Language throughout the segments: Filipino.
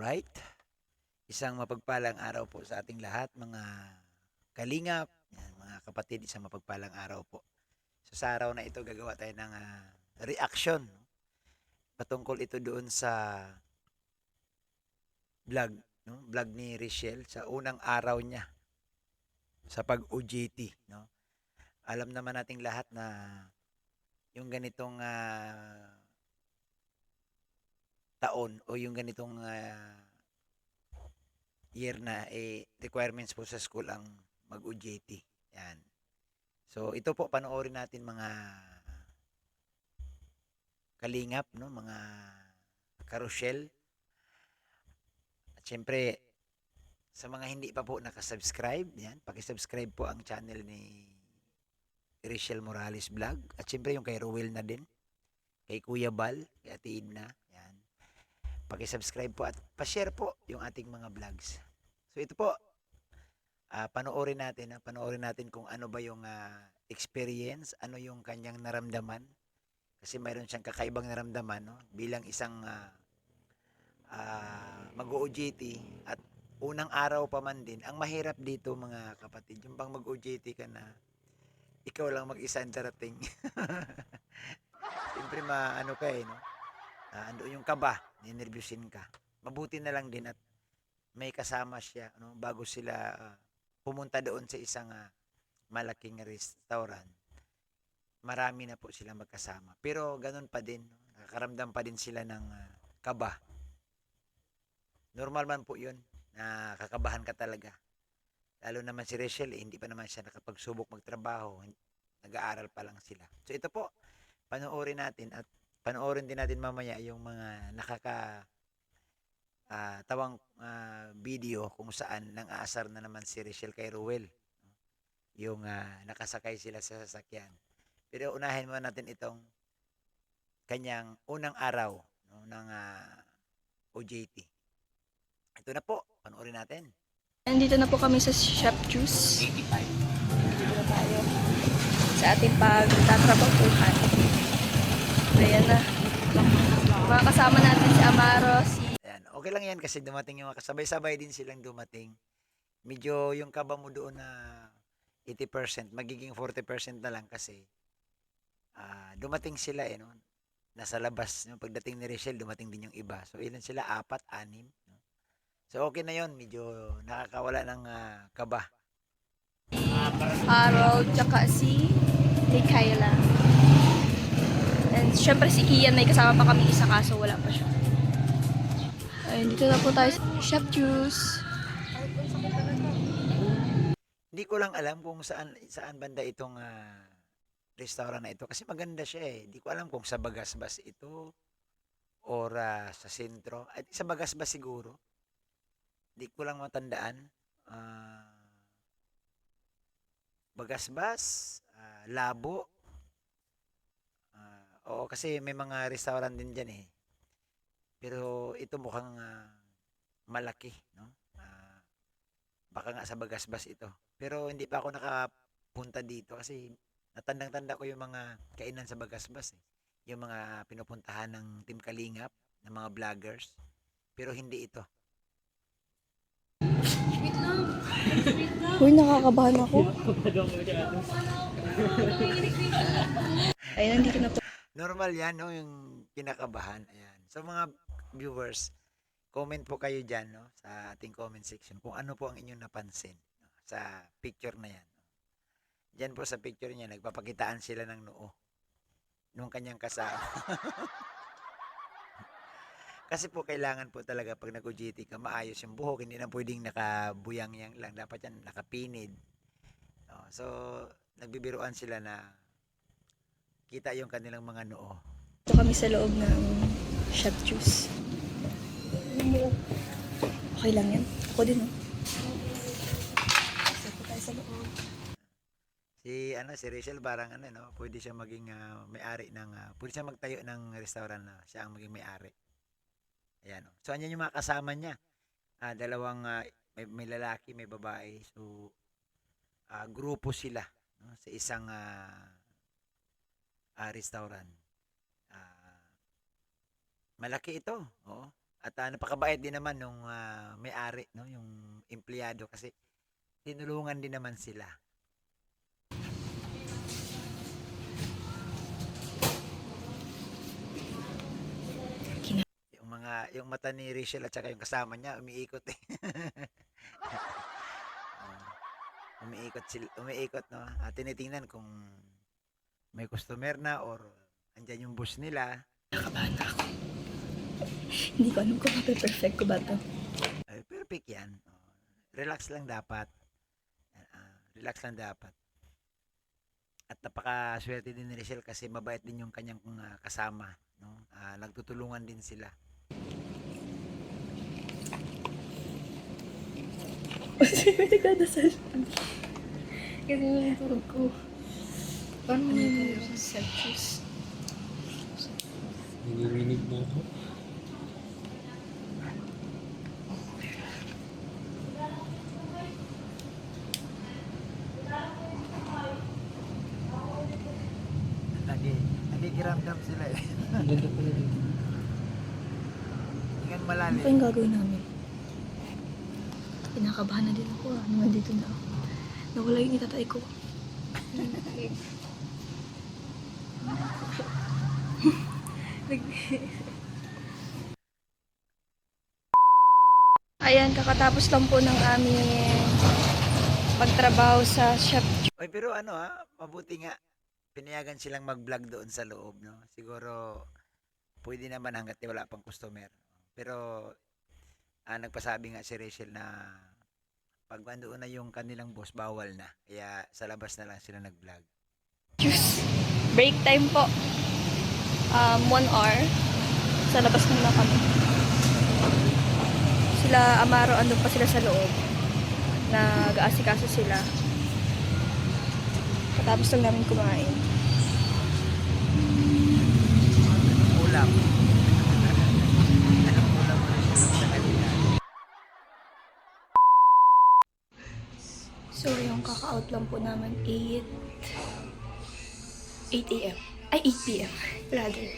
Alright, isang mapagpalang araw po sa ating lahat, mga kalingap, yan, mga kapatid, isang mapagpalang araw po. So sa araw na ito, gagawa tayo ng reaction. No? Patungkol ito doon sa vlog, no? Vlog ni Richelle sa unang araw niya sa pag-OJT. No? Alam naman nating lahat na yung ganitong taon o yung ganitong year na requirements po sa school ang mag-OJT. Yan. So ito po panoorin natin mga kalingap, no, mga carousel. At syempre sa mga hindi pa po nakasubscribe, yan, paki-subscribe po ang channel ni Richelle Morales Vlog. At syempre yung kay Ruel na din, kay Kuya Bal, kay Ate Edna, yan. Paki-subscribe po at pa-share po yung ating mga vlogs. So ito po, panoorin natin kung ano ba yung experience, ano yung kanyang naramdaman. Kasi mayroon siyang kakaibang naramdaman, no? Bilang isang mag-OJT at unang araw pa man din. Ang mahirap dito mga kapatid, yung bang mag-OJT ka na ikaw lang mag-isa ang darating. Siyempre maano ka no? Ando yung kaba, ninervyusin ka. Mabuti na lang din at may kasama siya no? Bago sila pumunta doon sa isang malaking restaurant. Marami na po sila magkasama. Pero ganun pa din, no? Nakakaramdam pa din sila ng kaba. Normal man po yun, na kakabahan ka talaga. Lalo naman si Rachel, hindi pa naman siya nakapagsubok magtrabaho. Nag-aaral pa lang sila. So ito po, panoorin natin at panoorin din natin mamaya yung mga tawang video kung saan nang aasar na naman si Rachel kay Ruel. Yung nakasakay sila sa sasakyan. Pero unahin muna natin itong kanyang unang araw no, ng OJT. Ito na po, panoorin natin. Nandito na po kami sa Shop Juice. Dito na tayo sa ating pagtatrabahuhan. Ayan na. Mga kasama natin si Amaro, Ayan, okay lang yan kasi dumating yung kasabay-sabay din silang dumating. Medyo yung kaba mo doon na 80%, magiging 40% na lang kasi dumating sila no? Nasa labas. No? Pagdating ni Rachel, dumating din yung iba. So ilan sila? 4, 6. No? So okay na yon, medyo nakakawala ng kaba. Harold, tsaka si Kayla. And syempre si Ian, may kasama pa kami isa kaso wala pa siya. Ayun, dito na po tayo sa Shop Juice. Hindi ko lang alam kung saan banda itong restaurant na ito kasi maganda siya eh. Hindi ko alam kung sa Bagasbas ito or sa sentro. At sa Bagasbas siguro. Hindi ko lang matandaan. Bagasbas, Labo. Oo, kasi may mga restaurant din dyan eh. Pero ito mukhang malaki, no? Baka nga sa Bagasbas ito. Pero hindi pa ako nakapunta dito kasi natandang-tanda ko yung mga kainan sa Bagasbas eh. Yung mga pinupuntahan ng Team Kalingap, ng mga vloggers. Pero hindi ito. Uy, nakakabahan ako. Ayun, nandito na po. Normal yan, no? Yung kinakabahan. Ayan. So mga viewers, comment po kayo dyan, no? Sa ating comment section kung ano po ang inyong napansin no? Sa picture na yan. Diyan po sa picture niya, nagpapakitaan sila ng noo nung kanyang kasama. Kasi po kailangan po talaga pag nag-OJT ka, maayos yung buhok. Hindi na pwedeng nakabuyang-yang lang. Dapat yan nakapinid. No? So, nagbibiruan sila na kita yung kanilang mga noo. Ito kami sa loob ng Shop Juice. Okay lang yan. Ako din, oh. Isa tayo sa loob. Si Rachel parang no, pwede siya maging may-ari ng pwede siya magtayo ng restaurant na siya ang maging may-ari. Ayan. Oh. So anyan yung mga kasama niya. Dalawang may lalaki, may babae. So grupo sila no, sa isang restaurant. Malaki ito, oh. At napakabait din naman nung may-ari, no, yung empleyado kasi tinulungan din naman sila. Yung mata ni Rachel at saka yung kasama niya umiikot eh. Umiikot no. Tinitingnan kung may customer na or andyan yung boss nila. Nakabata ako. Hindi ko alam kung mape-perfect ko ba to. Perfect yan. Relax lang dapat. Relax lang dapat. At napakaswerte din ni Rachel kasi mabait din yung kanyang kasama. No? Nagtutulungan din sila. Kasi may nagdadasal. Kasi yung tulog ko. Paano mo yung self-choose? Nanginginig na ako. Nagigiramdam sila eh. Ang ganda pala dito. Hingan Ano malalim. pa yung gagawin namin? Kinakabahan na din ako nung nandito na ako. Nawala yung itatay ko. Ayan, kakatapos lang po ng aming pagtrabaho sa shop. Oy, pero mabuti nga pinayagan silang mag-vlog doon sa loob, no? Siguro pwede naman hangga't wala pang customer. Pero nagpasabi nga si Rachel na pag nandoon na yung kanilang boss, bawal na. Kaya sa labas na lang sila nag-vlog. Juice. Break time po. 1 hour. Sa labas muna kami. Sila Amaro, andun pa sila sa loob. Nag-aasikaso sila. Katapos lang namin kumain. Ulam. Anong ulam mo rin sa kanila? So, yung kaka-out lang po namin 8 a.m. Ay, 8 p.m. Rather.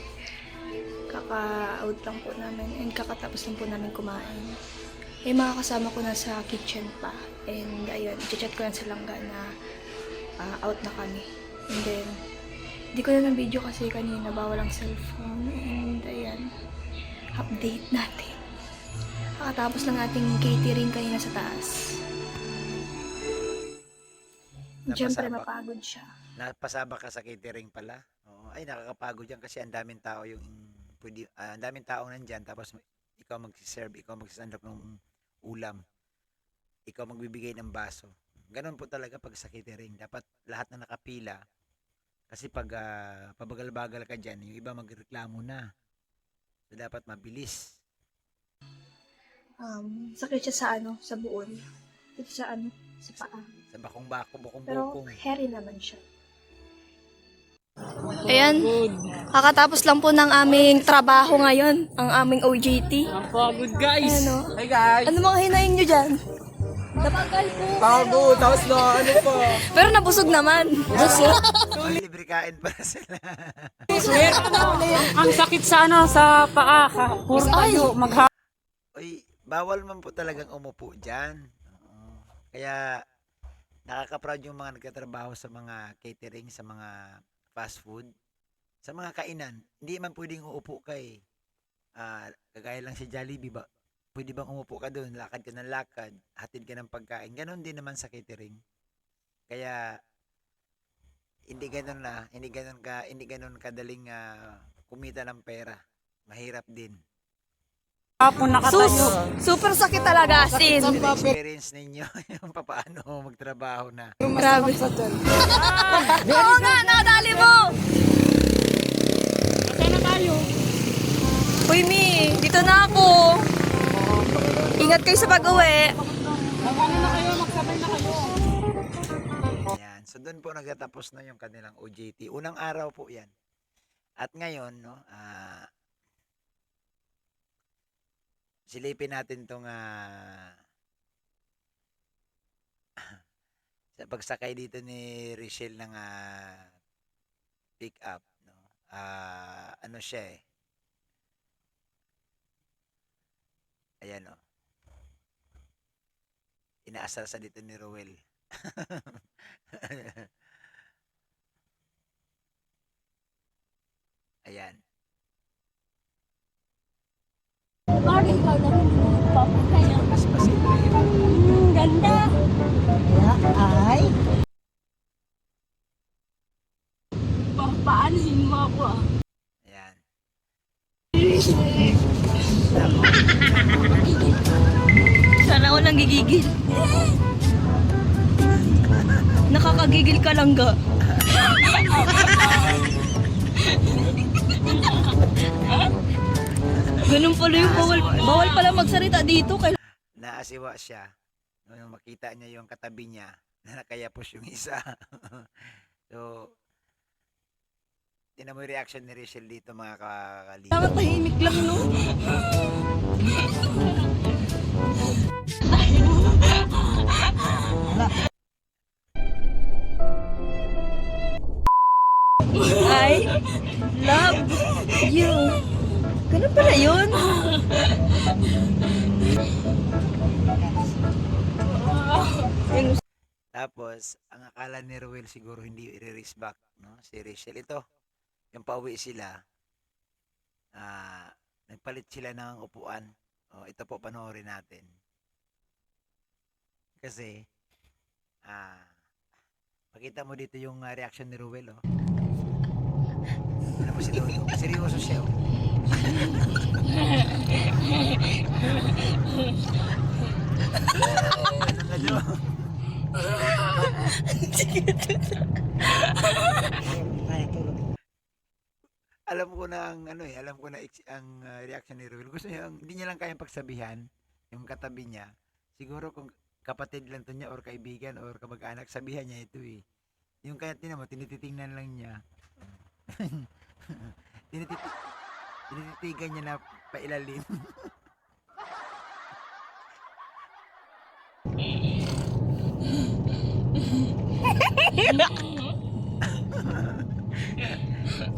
Kaka-out lang po namin and kakatapos lang po namin kumain. Eh, mga kasama ko na sa kitchen pa. And ayun, chat ko lang sa langga na out na kami. And then, di ko na ng video kasi kanina bawal ang cellphone. And ayan, update natin. Kakatapos lang ating catering kanina sa taas. Siyempre, Napasabak. mapagod siya. Napasaba ka sa catering pala. Oo. Ay, nakakapagod yan kasi ang daming tao yung ang daming tao nandyan tapos ikaw magsiserve, ikaw magsisandok ng ulam, ikaw magbibigay ng baso. Ganon po talaga pag sa catering. Dapat lahat na nakapila kasi pag pabagal-bagal ka dyan, yung iba magreklamo na. So, dapat mabilis. Sakit siya sa sa buon. Ito sa sa paa. Sa bakong-bako, Pero bukong-bukong. hairy naman siya. Ayan, kakatapos lang po ng aming trabaho ngayon, ang aming OJT. Ang pagod guys! Ano? Hey guys! Ano mga hinayin nyo dyan? Napagal po. Pagod! Tapos na ano pa? Pero nabusog naman. Busog. May libre kain para sila. Ang sakit sa sa paa. Puro tayo Uy, bawal man po talagang umupo dyan. Oo. Kaya nakaka-proud yung mga nagtatrabaho sa mga catering, sa mga fast food, sa mga kainan. Hindi man pwedeng uupo kay kagaya lang si Jollibee ba? Pwede bang umupo ka doon, lakad ka ng lakad, hatid ka ng pagkain. Ganon din naman sa catering. Kaya hindi ganon kadaling kumita ng pera. Mahirap din. Hapon nakatayo. Super sakit talaga, sin. Experience ninyo yung papaano magtrabaho na. Grabe. Oo nga, nakadali mo. Saan na tayo? Uy, Mi, dito na ako. Ingat kayo sa pag-uwi. Mag-ano na kayo? Magsabay na kayo. Yan. So doon po nagtatapos na yung kanilang OJT. Unang araw po 'yan. At ngayon, no, silipin natin tong sa pagsakay dito ni Richelle ng pick up, no. Ano siya eh. Ayan o. Inaasar sa dito ni Rowel. Ayan. Bakit ikaw na papatay? Mas pasimple yun. Ganda. Ay, Papaanhin mo ako ah. Ayan. Sana ako lang gigigil. Nakakagigil ka lang ga. Ganun pala yung bawal. Bawal pala magsalita dito. Naasiwa siya. Nung makita niya yung katabi niya na nakayapos yung isa. So, tinan mo yung reaction ni Rachel dito mga kakali. Kailangan tahimik lang, no? I love you. Ganun pala yun? Yung Tapos, ang akala ni Ruel siguro hindi i-race back, no? Si Rachel. Ito, yung pauwi sila, nagpalit sila ng upuan. O, ito po, panoorin natin. Kasi, pakita mo dito yung reaction ni Ruel, oh. Ano mo si Lolo? Seryoso siya, oh. Ano? Alam ko na ang ano alam ko na ang reaction ni Ruel. Gusto niya, hindi niya lang kayang pagsabihan yung katabi niya. Siguro kung kapatid lang to niya or kaibigan or kamag-anak, sabihan niya ito eh. Yung kaya tinan mo, tinititingnan lang niya. Tinititigan niya na pailalim.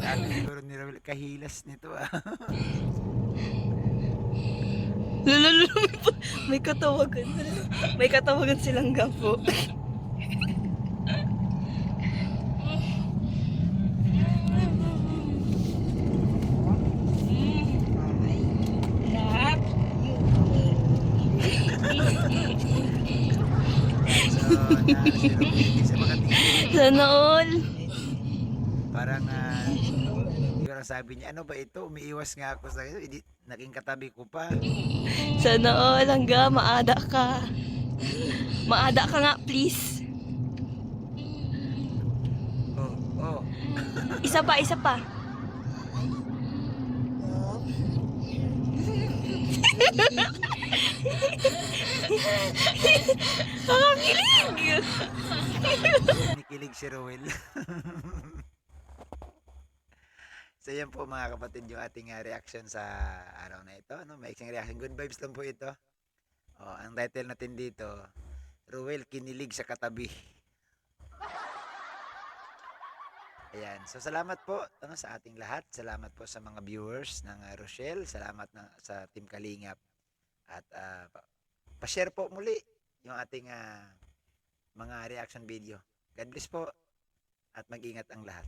Sabi siguro ni Raul, kahilas nito ah. Lalo, may katawagan. May katawagan silang gapo. So, si Raul hindi siya makatingin. Sana all. Parang siguro sabi niya, ano ba ito? Umiiwas nga ako sa iyo. Naging katabi ko pa. Sana all. Hangga, maada ka. Maada ka nga, please. Oh, oh. Isa pa, isa pa. Nakakilig! Kinikilig si Rowel. So yan po mga kapatid yung ating reaction sa araw na ito. Ano? Maiksing reaction. Good vibes lang po ito. Oh, ang title natin dito, Rowel kinilig sa katabi. Ayan. So salamat po sa ating lahat. Salamat po sa mga viewers ng Rochelle. Salamat sa Team Kalingap. At pa-share po muli yung ating mga reaction video. God bless po at mag-ingat ang lahat.